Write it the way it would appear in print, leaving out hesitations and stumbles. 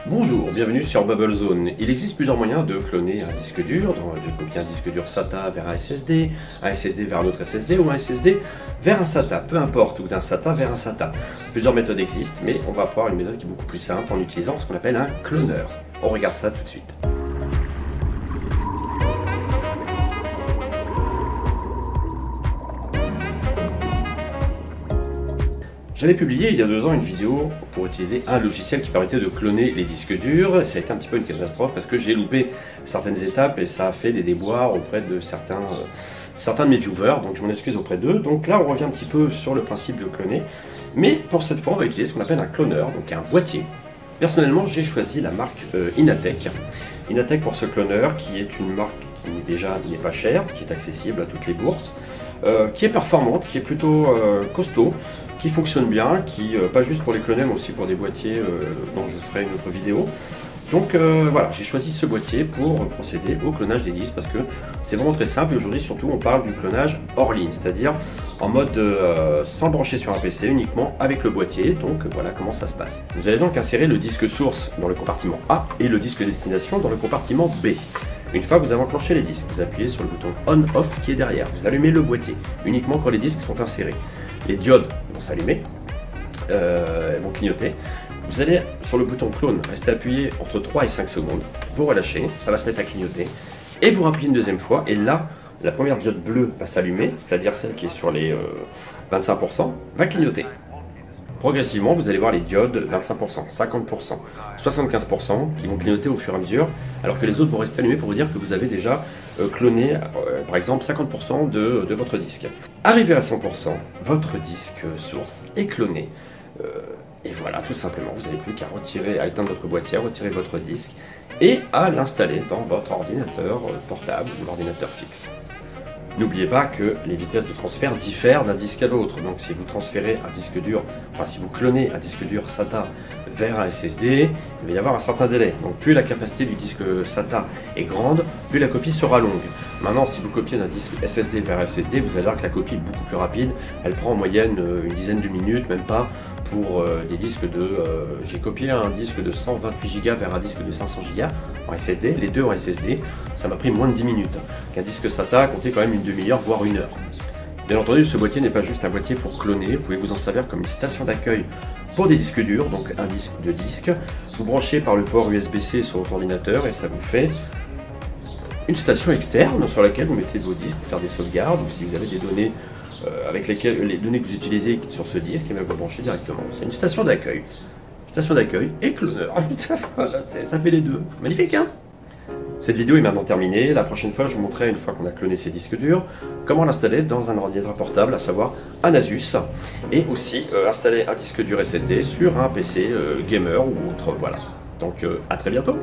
Bonjour, bienvenue sur BubbleZone. Il existe plusieurs moyens de cloner un disque dur, de copier un disque dur SATA vers un SSD vers un autre SSD ou un SSD vers un SATA, peu importe, ou d'un SATA vers un SATA. Plusieurs méthodes existent, mais on va avoir une méthode qui est beaucoup plus simple en utilisant ce qu'on appelle un cloneur. On regarde ça tout de suite. J'avais publié il y a 2 ans une vidéo pour utiliser un logiciel qui permettait de cloner les disques durs. Ça a été un petit peu une catastrophe parce que j'ai loupé certaines étapes et ça a fait des déboires auprès de certains de mes viewers, donc je m'en excuse auprès d'eux. Donc là on revient un petit peu sur le principe de cloner, mais pour cette fois on va utiliser ce qu'on appelle un cloneur, donc un boîtier. Personnellement j'ai choisi la marque Inateck. Inateck pour ce cloneur qui est une marque qui déjà n'est pas chère, qui est accessible à toutes les bourses, qui est performante, qui est plutôt costaud, qui fonctionne bien, pas juste pour les cloner mais aussi pour des boîtiers dont je ferai une autre vidéo. Donc voilà, j'ai choisi ce boîtier pour procéder au clonage des disques parce que c'est vraiment très simple et aujourd'hui surtout on parle du clonage hors ligne, c'est-à-dire en mode sans brancher sur un PC, uniquement avec le boîtier. Donc voilà comment ça se passe. Vous allez donc insérer le disque source dans le compartiment A et le disque destination dans le compartiment B. Une fois que vous avez enclenché les disques, vous appuyez sur le bouton On-Off qui est derrière. Vous allumez le boîtier uniquement quand les disques sont insérés. Les diodes vont s'allumer, elles vont clignoter. Vous allez sur le bouton clone, rester appuyé entre 3 et 5 secondes. Vous relâchez, ça va se mettre à clignoter. Et vous rappelez une deuxième fois. Et là, la première diode bleue va s'allumer, c'est-à-dire celle qui est sur les 25%, va clignoter. Progressivement, vous allez voir les diodes 25%, 50%, 75% qui vont clignoter au fur et à mesure, alors que les autres vont rester allumés pour vous dire que vous avez déjà cloné, par exemple, 50% de votre disque. Arrivé à 100%, votre disque source est cloné. Et voilà, tout simplement, vous n'avez plus qu'à à éteindre votre boîtier, à retirer votre disque et à l'installer dans votre ordinateur portable ou l'ordinateur fixe. N'oubliez pas que les vitesses de transfert diffèrent d'un disque à l'autre. Donc si vous transférez un disque dur, enfin si vous clonez un disque dur SATA vers un SSD, il va y avoir un certain délai. Donc plus la capacité du disque SATA est grande, plus la copie sera longue. Maintenant, si vous copiez d'un disque SSD vers SSD, vous allez voir que la copie est beaucoup plus rapide. Elle prend en moyenne une dizaine de minutes, même pas, pour des disques de... j'ai copié un disque de 128 Go vers un disque de 500 Go en SSD, les deux en SSD, ça m'a pris moins de 10 minutes. Qu'un disque SATA comptait quand même une demi-heure, voire 1 heure. Bien entendu, ce boîtier n'est pas juste un boîtier pour cloner, vous pouvez vous en servir comme une station d'accueil pour des disques durs, donc un disque de disque. Vous branchez par le port USB-C sur votre ordinateur et ça vous fait une station externe sur laquelle vous mettez vos disques pour faire des sauvegardes, ou si vous avez des données avec lesquelles les données que vous utilisez sur ce disque, et bien vous branchez directement. C'est une station d'accueil. Station d'accueil et cloneur. Ça fait les deux. Magnifique, hein? Cette vidéo est maintenant terminée. La prochaine fois, je vous montrerai, une fois qu'on a cloné ces disques durs, comment l'installer dans un ordinateur portable, à savoir un Asus, et aussi installer un disque dur SSD sur un PC gamer ou autre. Voilà. Donc à très bientôt.